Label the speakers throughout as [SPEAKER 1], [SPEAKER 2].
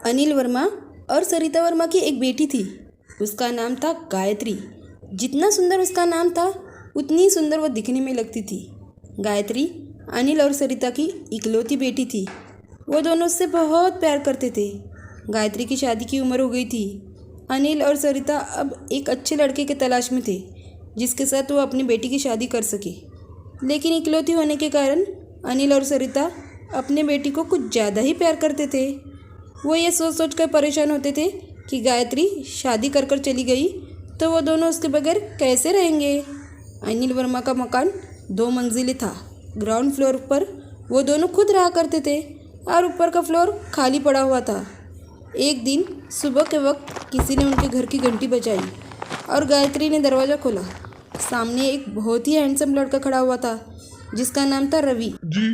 [SPEAKER 1] अनिल वर्मा और सरिता वर्मा की एक बेटी थी। उसका नाम था गायत्री। जितना सुंदर उसका नाम था उतनी सुंदर वो दिखने में लगती थी। गायत्री अनिल और सरिता की इकलौती बेटी थी। वो दोनों उससे बहुत प्यार करते थे। गायत्री की शादी की उम्र हो गई थी। अनिल और सरिता अब एक अच्छे लड़के के तलाश में थे जिसके साथ वो अपनी बेटी की शादी कर सके। लेकिन इकलौती होने के कारण अनिल और सरिता अपने बेटी को कुछ ज़्यादा ही प्यार करते थे। वो ये सोच सोच कर परेशान होते थे कि गायत्री शादी कर चली गई तो वो दोनों उसके बगैर कैसे रहेंगे। अनिल वर्मा का मकान 2 मंजिलें था। ग्राउंड फ्लोर पर वो दोनों खुद रहा करते थे और ऊपर का फ्लोर खाली पड़ा हुआ था। एक दिन सुबह के वक्त किसी ने उनके घर की घंटी बजाई और गायत्री ने दरवाज़ा खोला। सामने एक बहुत ही हैंडसम लड़का खड़ा हुआ था जिसका नाम था रवि।
[SPEAKER 2] जी,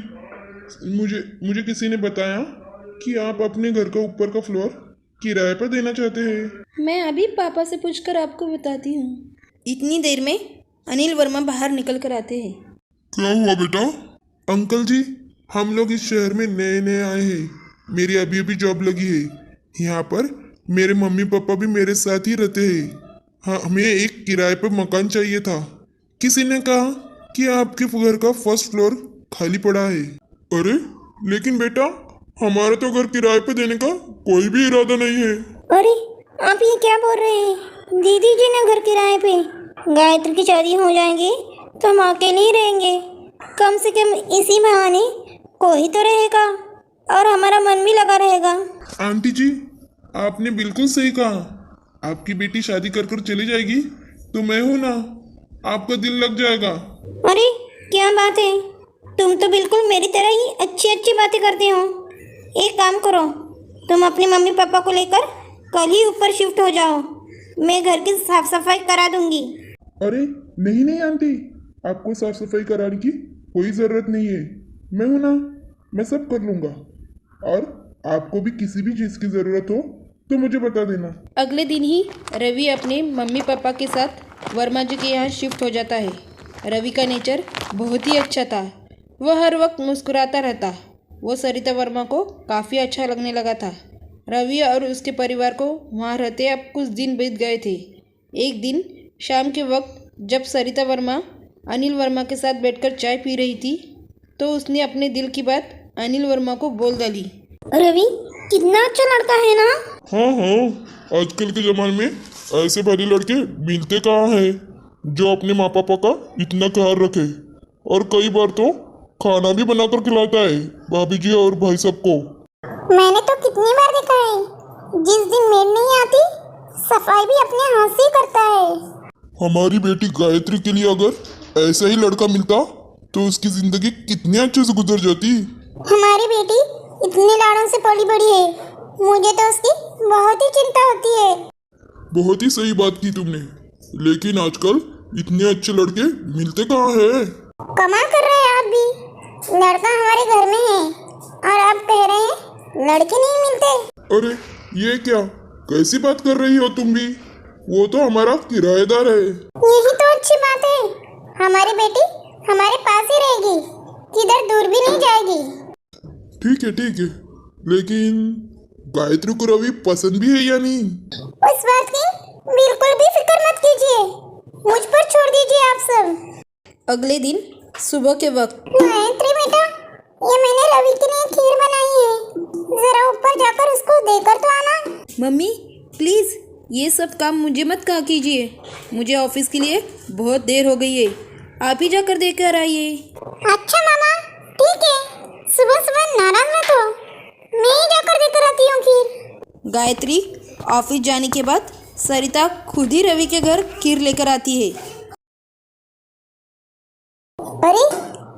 [SPEAKER 2] मुझे किसी ने बताया कि आप अपने घर का ऊपर का फ्लोर किराए पर देना चाहते हैं।
[SPEAKER 1] मैं अभी पापा से पूछकर आपको बताती हूँ। इतनी देर में अनिल वर्मा बाहर निकल कर आते हैं।
[SPEAKER 2] क्या हुआ बेटा? अंकल जी, हम लोग इस शहर में नए नए आए हैं। मेरी अभी अभी जॉब लगी है। यहाँ पर मेरे मम्मी पापा भी मेरे साथ ही रहते हैं। हाँ, हमें एक किराए पर मकान चाहिए था। किसी ने कहा कि आपके घर का फर्स्ट फ्लोर खाली पड़ा है। अरे लेकिन बेटा, हमारा तो घर किराए पे देने का कोई भी इरादा नहीं है।
[SPEAKER 3] अरे आप ये क्या बोल रहे हैं? दीदी जी ने घर किराए पे। गायत्री की शादी हो जाएगी तो हम अकेले ही रहेंगे। कम से कम इसी बहाने कोई तो रहेगा और हमारा मन भी लगा रहेगा।
[SPEAKER 2] आंटी जी, आपने बिल्कुल सही कहा। आपकी बेटी शादी कर चली जाएगी तो मैं हूं ना, आपका दिल लग जाएगा।
[SPEAKER 3] अरे क्या बात है, तुम तो बिल्कुल मेरी तरह ही अच्छी अच्छी बातें करते हो। एक काम करो, तुम अपने मम्मी पापा को लेकर कल ही ऊपर शिफ्ट हो जाओ। मैं घर की साफ सफाई करा दूंगी।
[SPEAKER 2] अरे नहीं नहीं आंटी, आपको साफ सफाई कराने की कोई ज़रूरत नहीं है। मैं हूं ना, मैं सब कर लूँगा। और आपको भी किसी भी चीज़ की ज़रूरत हो तो मुझे बता देना।
[SPEAKER 1] अगले दिन ही रवि अपने मम्मी पापा के साथ वर्मा जी के यहाँ शिफ्ट हो जाता है। रवि का नेचर बहुत ही अच्छा था। वह हर वक्त मुस्कुराता रहता। वो सरिता वर्मा को काफ़ी अच्छा लगने लगा था। रवि और उसके परिवार को वहाँ रहते अब कुछ दिन बीत गए थे। एक दिन शाम के वक्त जब सरिता वर्मा अनिल वर्मा के साथ बैठकर चाय पी रही थी तो उसने अपने दिल की बात अनिल वर्मा को बोल डाली।
[SPEAKER 3] रवि कितना अच्छा लड़का है ना।
[SPEAKER 2] हाँ हाँ, आजकल के ज़माने में ऐसे भले लड़के मिलते कहाँ हैं जो अपने माँ पापा का इतना ख्याल रखे। और कई बार तो खाना भी बनाकर खिलाता है भाभी जी और भाई सबको।
[SPEAKER 3] मैंने तो कितनी बार देखा है, जिस दिन मेड नहीं आती सफाई भी अपने हाथ से ही करता है।
[SPEAKER 2] हमारी बेटी गायत्री के लिए अगर ऐसा ही लड़का मिलता तो उसकी जिंदगी कितनी अच्छे से गुजर जाती।
[SPEAKER 3] हमारी बेटी इतने लाड़ों से पली बड़ी है, मुझे तो उसकी बहुत ही चिंता होती है।
[SPEAKER 2] बहुत ही सही बात की तुमने, लेकिन आजकल इतने अच्छे लड़के मिलते कहाँ हैं?
[SPEAKER 3] कमाल कर रहे हैं आप भी। लड़का हमारे घर में है और आप कह रहे हैं लड़के नहीं मिलते।
[SPEAKER 2] अरे ये क्या, कैसी बात कर रही हो तुम भी? वो तो हमारा किराएदार है।
[SPEAKER 3] यही तो अच्छी बात है, हमारी बेटी हमारे पास ही रहेगी, किधर दूर भी नहीं जाएगी।
[SPEAKER 2] ठीक है, लेकिन गायत्री को रवि पसंद भी है या नहीं?
[SPEAKER 3] उस बात की बिल्कुल भी फिक्र मत कीजिए, मुझ पर छोड़ दीजिए आप सब।
[SPEAKER 1] अगले दिन सुबह के वक्त
[SPEAKER 3] गायत्री बेटा, ये मैंने रवि के लिए खीर बनाई है, जरा ऊपर जाकर उसको देकर तो आना।
[SPEAKER 1] मम्मी प्लीज़ ये सब काम मुझे मत कहा कीजिए। मुझे ऑफिस के लिए बहुत देर हो गई है। आप ही जाकर देकर आइए।
[SPEAKER 3] अच्छा मामा, ठीक है। सुबह सुबह नाराज मत हो, मैं ही जाकर देकर आती हूँ खीर।
[SPEAKER 1] गायत्री ऑफिस जाने के बाद सरिता खुद ही रवि के घर खीर लेकर आती है।
[SPEAKER 3] अरे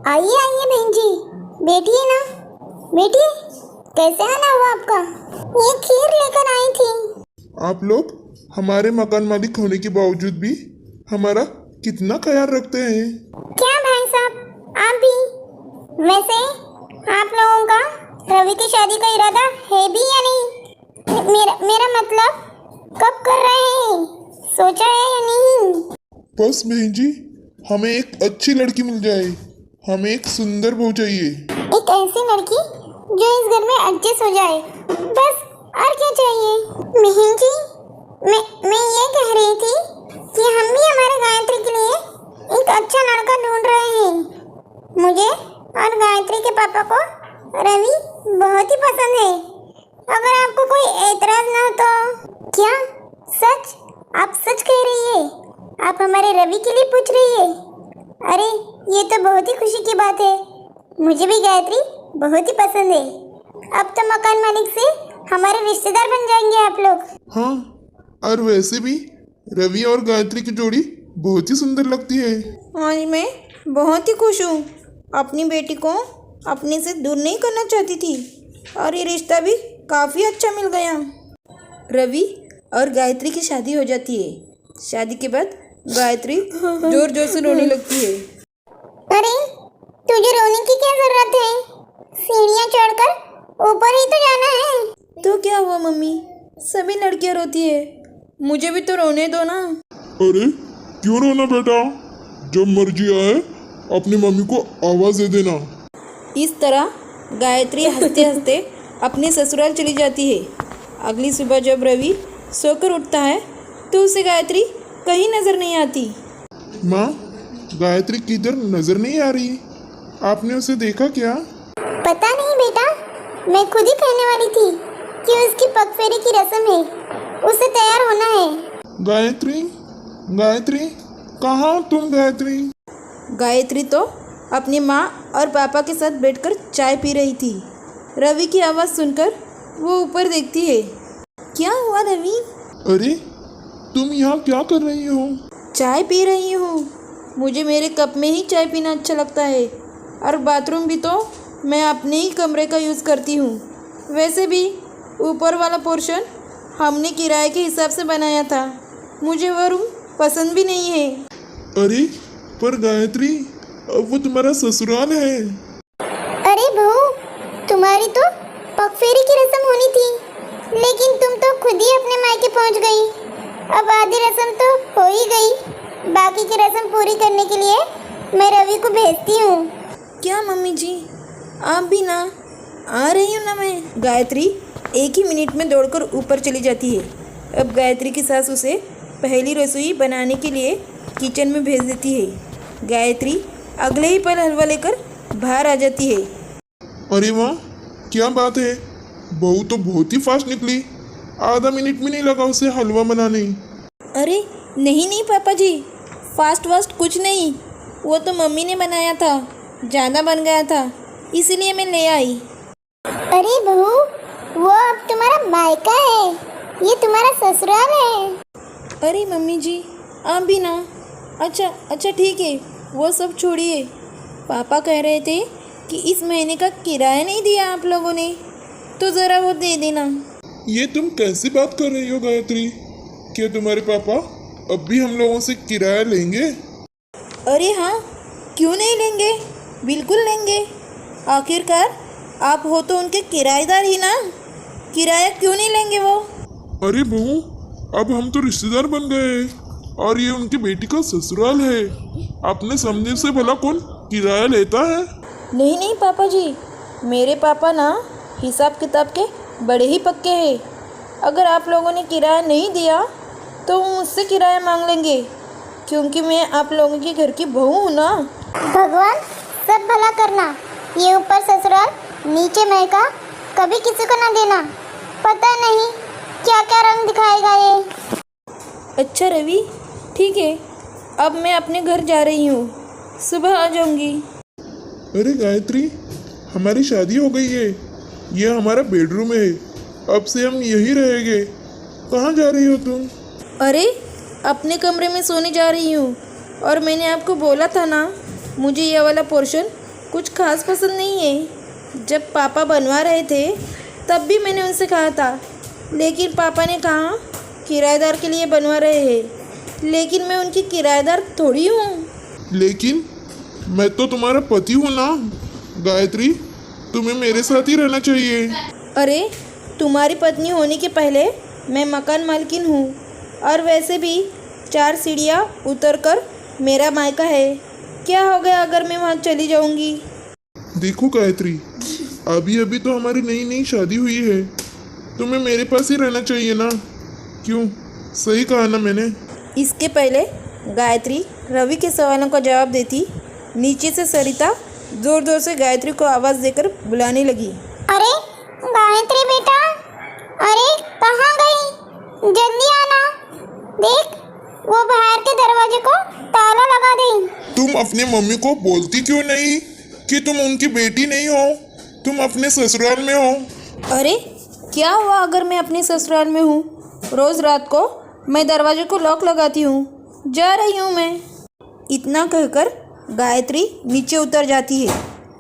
[SPEAKER 3] आइए आइए बहन जी, बैठिए ना। बैठिए, कैसे आना हुआ आपका? ये खीर लेकर आई थी।
[SPEAKER 2] आप लोग हमारे मकान मालिक होने के बावजूद भी हमारा कितना ख्याल रखते हैं।
[SPEAKER 3] क्या भाई साहब, आप भी? वैसे आप लोगों का रवि की शादी का इरादा है भी या नहीं? मेरा मतलब कब कर रहे हैं, सोचा है या नहीं?
[SPEAKER 2] बस बहन जी, हमें एक अच्छी लड़की मिल जाए। हमें एक सुंदर बहू चाहिए।
[SPEAKER 3] एक ऐसी लड़की जो इस घर में एडजस्ट हो जाए, बस। और क्या नाराज ना हो तो। क्या सच? आप सच कह रही है? आप हमारे रवि के लिए पूछ रही है? अरे ये तो बहुत ही खुशी की बात है। मुझे भी गायत्री बहुत ही पसंद है। अब तो मकान मालिक से हमारे रिश्तेदार बन जाएंगे आप लोग।
[SPEAKER 2] हाँ, और वैसे भी रवि और गायत्री की जोड़ी बहुत ही सुंदर लगती है।
[SPEAKER 1] आज मैं बहुत ही खुश हूँ। अपनी बेटी को अपने से दूर नहीं करना चाहती थी और ये रिश्ता भी काफ़ी अच्छा मिल गया। रवि और गायत्री की शादी हो जाती है। शादी के बाद गायत्री जोर जोर से रोने लगती है।
[SPEAKER 3] अरे तुझे रोने की क्या जरूरत है? सीढ़ियाँ चढ़कर ऊपर ही तो जाना है।
[SPEAKER 1] तो क्या हुआ मम्मी, सभी लड़कियां रोती है, मुझे भी तो रोने दो ना।
[SPEAKER 2] अरे क्यों रोना बेटा, जब मर्जी आए अपनी मम्मी को आवाज दे देना।
[SPEAKER 1] इस तरह गायत्री हंसते हंसते अपने ससुराल चली जाती है। अगली सुबह जब रवि सोकर उठता है तो उसे गायत्री कहीं नजर नहीं आती।
[SPEAKER 2] माँ, गायत्री किधर नजर नहीं आ रही? आपने उसे देखा क्या?
[SPEAKER 3] पता नहीं बेटा, मैं खुद ही कहने वाली थी कि उसकी पगफेरी की रस्म है, उसे तैयार होना है।
[SPEAKER 2] गायत्री, गायत्री, कहाँ हो तुम गायत्री?
[SPEAKER 1] गायत्री तो अपनी माँ और पापा के साथ बैठकर चाय पी रही थी। रवि की आवाज़ सुनकर वो ऊपर देखती है। क्या हुआ रवि?
[SPEAKER 2] अरे तुम यहाँ क्या कर रही हो?
[SPEAKER 1] चाय पी रही हूँ, मुझे मेरे कप में ही चाय पीना अच्छा लगता है और बाथरूम भी तो मैं अपने ही कमरे का यूज़ करती हूँ। वैसे भी ऊपर वाला पोर्शन हमने किराए के हिसाब से बनाया था, मुझे वो रूम पसंद भी नहीं है।
[SPEAKER 2] अरे पर गायत्री, अब वो तुम्हारा ससुराल है।
[SPEAKER 3] अरे बहू, तुम्हारी तो पगफेरी की रस्म होनी थी, लेकिन तुम तो खुद ही अपने मायके पहुंच गई। अब आधी रस्म तो हो ही गई, बाकी की रस्म पूरी करने के लिए मैं रवि को भेजती हूँ।
[SPEAKER 1] क्या मम्मी जी, आप भी ना आ रही हूँ ना मैं। गायत्री एक ही मिनट में दौड़कर ऊपर चली जाती है। अब गायत्री की सास उसे पहली रसोई बनाने के लिए किचन में भेज देती है। गायत्री अगले ही पल हलवा लेकर बाहर आ जाती है।
[SPEAKER 2] अरे वाह, क्या बात है, बहू तो बहुत ही फास्ट निकली। आधा मिनट भी नहीं लगा उसे हलवा बनाने।
[SPEAKER 1] अरे नहीं नहीं पापा जी, फास्ट वास्ट कुछ नहीं, वो तो मम्मी ने बनाया था, ज़्यादा बन गया था इसीलिए मैं ले आई।
[SPEAKER 3] अरे बहू, वो अब तुम्हारा मायका है, ये तुम्हारा ससुराल है।
[SPEAKER 1] अरे मम्मी जी, आप भी ना। अच्छा ठीक है, वो सब छोड़िए। पापा कह रहे थे कि इस महीने का किराया नहीं दिया आप लोगों ने, तो ज़रा वो दे देना।
[SPEAKER 2] ये तुम कैसी बात कर रही हो गायत्री? क्या तुम्हारे पापा अब भी हम लोगों से किराया लेंगे?
[SPEAKER 1] अरे हाँ, क्यों नहीं लेंगे, बिल्कुल लेंगे। आखिरकार आप हो तो उनके किराएदार ही ना, किराया क्यों नहीं लेंगे वो?
[SPEAKER 2] अरे बहू, अब हम तो रिश्तेदार बन गए और ये उनकी बेटी का ससुराल है। अपने समझने से भला कौन किराया लेता है?
[SPEAKER 1] नहीं नहीं पापा जी, मेरे पापा ना हिसाब किताब के बड़े ही पक्के हैं। अगर आप लोगों ने किराया नहीं दिया तो वो मुझसे किराया मांग लेंगे, क्योंकि मैं आप लोगों के घर की बहू हूँ ना।
[SPEAKER 3] भगवान सब भला करना, ये ऊपर ससुराल नीचे मायका, कभी किसी को ना देना। पता नहीं क्या क्या रंग दिखाएगा ये।
[SPEAKER 1] अच्छा रवि, ठीक है, अब मैं अपने घर जा रही हूँ, सुबह आ जाऊँगी।
[SPEAKER 2] अरे गायत्री, हमारी शादी हो गई है, ये हमारा बेडरूम है, अब से हम यहीं रहेंगे। कहाँ जा रही हो तुम?
[SPEAKER 1] अरे अपने कमरे में सोने जा रही हूँ, और मैंने आपको बोला था ना, मुझे ये वाला पोर्शन कुछ खास पसंद नहीं है। जब पापा बनवा रहे थे तब भी मैंने उनसे कहा था, लेकिन पापा ने कहा किराएदार के लिए बनवा रहे हैं, लेकिन मैं उनकी किराएदार थोड़ी हूँ।
[SPEAKER 2] लेकिन मैं तो तुम्हारा पति हूँ ना गायत्री, तुम्हें मेरे साथ ही रहना चाहिए।
[SPEAKER 1] अरे तुम्हारी पत्नी होने के पहले मैं मकान मालकिन हूँ, और वैसे भी 4 सीढ़ियाँ उतरकर मेरा मायका है। क्या हो गया अगर मैं वहाँ चली जाऊँगी?
[SPEAKER 2] देखो गायत्री, अभी अभी तो हमारी नई नई शादी हुई है, तुम्हें मेरे पास ही रहना चाहिए ना। क्यों, सही कहा ना मैंने?
[SPEAKER 1] इसके पहले गायत्री रवि के सवालों का जवाब देती, नीचे से सरिता जोर जोर से गायत्री को आवाज़ देकर बुलाने लगी।
[SPEAKER 3] अरे गायत्री बेटा, अरे कहाँ
[SPEAKER 2] तुम अपने मम्मी को बोलती क्यों नहीं कि तुम उनकी बेटी नहीं हो, तुम अपने ससुराल में हो?
[SPEAKER 1] अरे क्या हुआ अगर मैं अपने ससुराल में हूँ? रोज़ रात को मैं दरवाजे को लॉक लगाती हूँ, जा रही हूँ मैं। इतना कहकर गायत्री नीचे उतर जाती है।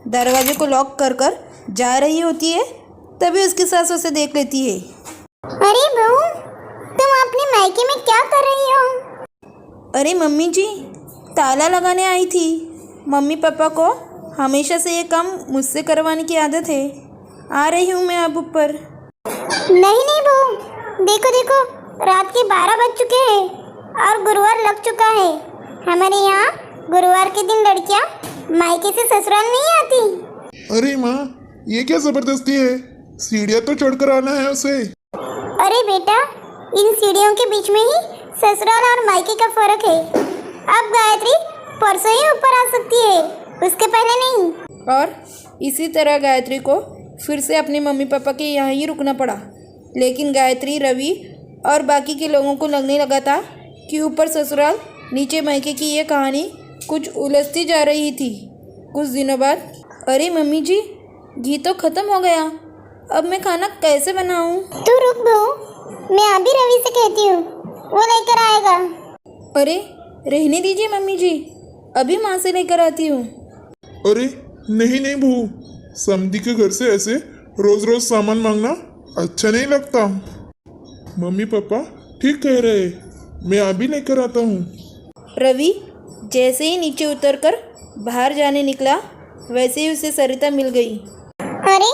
[SPEAKER 1] दरवाजे को लॉक कर कर जा रही होती है, तभी उसकी सास उसे देख लेती है।
[SPEAKER 3] अरे बहू, तुम अपने मायके में क्या कर रही हो?
[SPEAKER 1] अरे मम्मी जी, ताला लगाने आई थी। मम्मी पापा को हमेशा से ये काम मुझसे करवाने की आदत है। आ रही हूँ मैं अब ऊपर।
[SPEAKER 3] नहीं नहीं बहू, देखो देखो, रात के 12 बज चुके हैं और गुरुवार लग चुका है। हमारे यहाँ गुरुवार के दिन लड़कियाँ मायके से ससुराल नहीं आती।
[SPEAKER 2] अरे माँ, ये क्या जबरदस्ती है? सीढ़ियाँ तो चढ़कर आना है उसे।
[SPEAKER 3] अरे बेटा, इन सीढ़ियों के बीच में ही ससुराल और मायके का फर्क है। अब गायत्री परसों ही ऊपर आ सकती है, उसके पहले नहीं।
[SPEAKER 1] और इसी तरह गायत्री को फिर से अपने मम्मी पापा के यहाँ ही रुकना पड़ा। लेकिन गायत्री, रवि और बाकी के लोगों को लगने लगा था कि ऊपर ससुराल नीचे मायके की ये कहानी कुछ उलझती जा रही थी। कुछ दिनों बाद, अरे मम्मी जी, घी तो ख़त्म हो गया, अब मैं खाना कैसे बनाऊं?
[SPEAKER 3] तू रुक बहू, मैं अभी रवि से कहती हूँ, वो लेकर आएगा।
[SPEAKER 1] अरे रहने दीजिए मम्मी जी, अभी माँ से लेकर आती हूँ।
[SPEAKER 2] अरे नहीं नहीं बहू, समधी के घर से ऐसे रोज रोज सामान मांगना अच्छा नहीं लगता। मम्मी पापा ठीक कह रहे, मैं अभी लेकर आता हूँ।
[SPEAKER 1] रवि जैसे ही नीचे उतरकर बाहर जाने निकला, वैसे ही उसे सरिता मिल गई।
[SPEAKER 3] अरे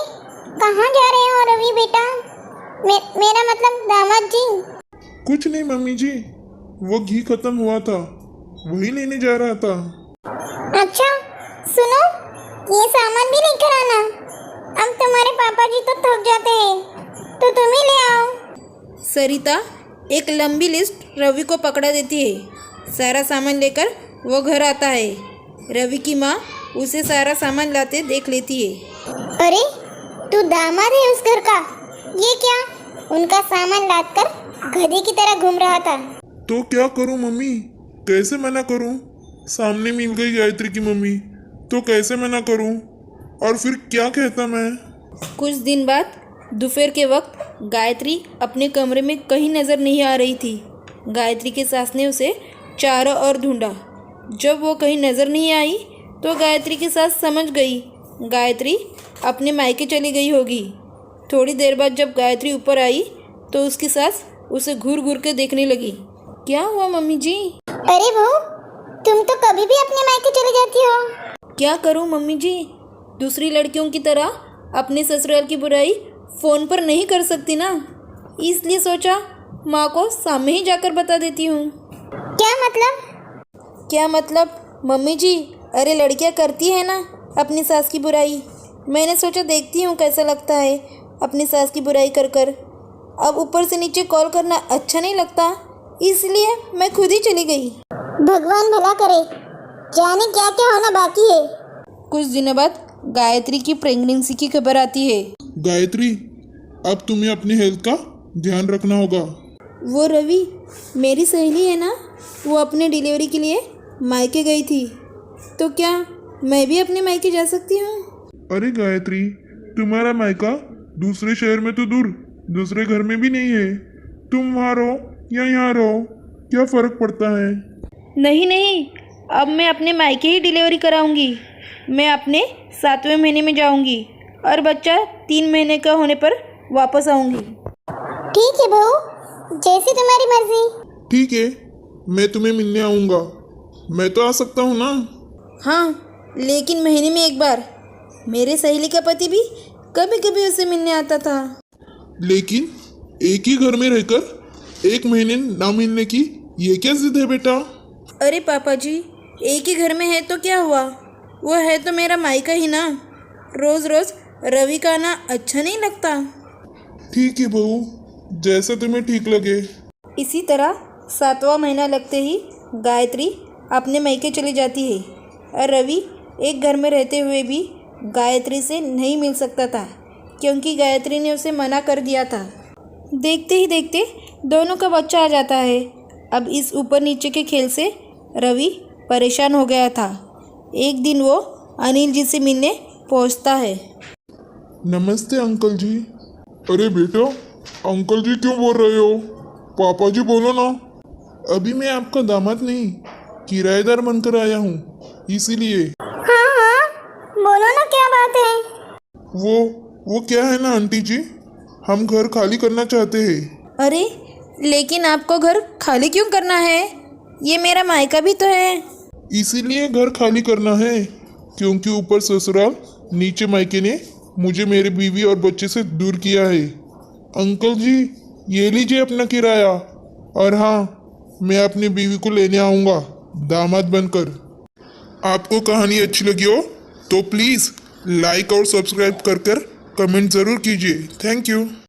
[SPEAKER 3] कहाँ जा रहे हो रवि बेटा? मेरा मतलब दामाद जी।
[SPEAKER 2] कुछ नहीं मम्मी जी, वो घी खत्म हुआ था, वही लेने जा रहा था।
[SPEAKER 3] अच्छा सुनो, ये सामान भी लेकर आना। अब तुम्हारे पापा जी तो थक जाते हैं, तो तुम ही ले आओ।
[SPEAKER 1] सरिता एक लंबी लिस्ट रवि को पकड़ा देती है। सारा सामान लेकर वो घर आता है। रवि की माँ उसे सारा सामान लाते देख लेती है।
[SPEAKER 3] अरे तू दामाद है उस घर का, ये क्या? उनका सामान लादकर गधे की तरह घूम रहा था।
[SPEAKER 2] तो क्या करूं मम्मी, कैसे मना करूं? सामने मिल गई गायत्री की मम्मी, तो कैसे मना करूं? और फिर क्या कहता मैं?
[SPEAKER 1] कुछ दिन बाद दोपहर के वक्त गायत्री अपने कमरे में कहीं नज़र नहीं आ रही थी। गायत्री के सास ने उसे चारों ओर ढूंढा। जब वो कहीं नज़र नहीं आई तो गायत्री की सास समझ गई गायत्री अपने मायके चली गई होगी। थोड़ी देर बाद जब गायत्री ऊपर आई तो उसकी सास उसे घूर घूर के देखने लगी। क्या हुआ मम्मी जी?
[SPEAKER 3] अरे बहू, तुम तो कभी भी अपने मायके चली जाती हो।
[SPEAKER 1] क्या करूं मम्मी जी, दूसरी लड़कियों की तरह अपने ससुराल की बुराई फ़ोन पर नहीं कर सकती ना, इसलिए सोचा माँ को सामने ही जाकर बता देती हूँ।
[SPEAKER 3] क्या मतलब?
[SPEAKER 1] क्या मतलब मम्मी जी, अरे लड़कियाँ करती है ना अपनी सास की बुराई। मैंने सोचा देखती हूँ कैसा लगता है अपनी सास की बुराई कर कर। अब ऊपर से नीचे कॉल करना अच्छा नहीं लगता, इसलिए मैं खुद ही चली गई।
[SPEAKER 3] भगवान भला करे, जाने क्या क्या होना बाकी है।
[SPEAKER 1] कुछ दिनों बाद गायत्री की प्रेगनेंसी की खबर आती है।
[SPEAKER 2] गायत्री, अब तुम्हें अपनी हेल्थ का ध्यान रखना होगा।
[SPEAKER 1] वो रवि मेरी सहेली है ना, वो अपने डिलीवरी के लिए मायके गई थी, तो क्या मैं भी अपने मायके जा सकती हूँ?
[SPEAKER 2] अरे गायत्री, तुम्हारा मायका दूसरे शहर में तो दूर, दूसरे घर में भी नहीं है। तुम वहाँ रहो या यहाँ रहो, क्या फर्क पड़ता है?
[SPEAKER 1] नहीं नहीं, अब मैं अपने मायके ही डिलीवरी कराऊंगी। मैं अपने 7वें महीने में जाऊंगी और बच्चा 3 महीने का होने पर वापस आऊंगी।
[SPEAKER 3] ठीक है बहू, जैसी तुम्हारी मर्जी।
[SPEAKER 2] ठीक है, मैं तुम्हें मिलने आऊँगा। मैं तो आ सकता हूँ ना?
[SPEAKER 1] हाँ, लेकिन महीने में एक बार। मेरे सहेली का पति भी कभी कभी उसे मिलने आता था।
[SPEAKER 2] लेकिन एक ही घर में रहकर 1 महीने ना मिलने की ये क्या जिद है बेटा?
[SPEAKER 1] अरे पापा जी, एक ही घर में है तो क्या हुआ, वो है तो मेरा मायका ही ना। रोज़ रोज़ रवि का आना अच्छा नहीं लगता।
[SPEAKER 2] ठीक है बहू, जैसा तुम्हें ठीक लगे।
[SPEAKER 1] इसी तरह 7वां महीना लगते ही गायत्री अपने मायके चली जाती है और रवि एक घर में रहते हुए भी गायत्री से नहीं मिल सकता था, क्योंकि गायत्री ने उसे मना कर दिया था। देखते ही देखते दोनों का बच्चा आ जाता है। अब इस ऊपर नीचे के खेल से रवि परेशान हो गया था। एक दिन वो अनिल जी से मिलने पहुंचता है।
[SPEAKER 2] नमस्ते अंकल जी। अरे बेटा, अंकल जी क्यों बोल रहे हो? पापा जी बोलो ना। अभी मैं आपका दामाद नहीं, किराएदार बनकर आया हूँ, इसीलिए।
[SPEAKER 3] हाँ हाँ, बोलो ना क्या बात है।
[SPEAKER 2] वो क्या है ना आंटी जी, हम घर खाली करना चाहते हैं।
[SPEAKER 1] अरे लेकिन आपको घर खाली क्यों करना है? ये मेरा मायका भी तो है।
[SPEAKER 2] इसीलिए घर खाली करना है क्योंकि ऊपर ससुराल नीचे मायके ने मुझे मेरी बीवी और बच्चे से दूर किया है। अंकल जी, ये लीजिए अपना किराया। और हाँ, मैं अपनी बीवी को लेने आऊँगा दामाद बनकर। आपको कहानी अच्छी लगी हो तो प्लीज़ लाइक और सब्सक्राइब कर कमेंट ज़रूर कीजिए। Thank you.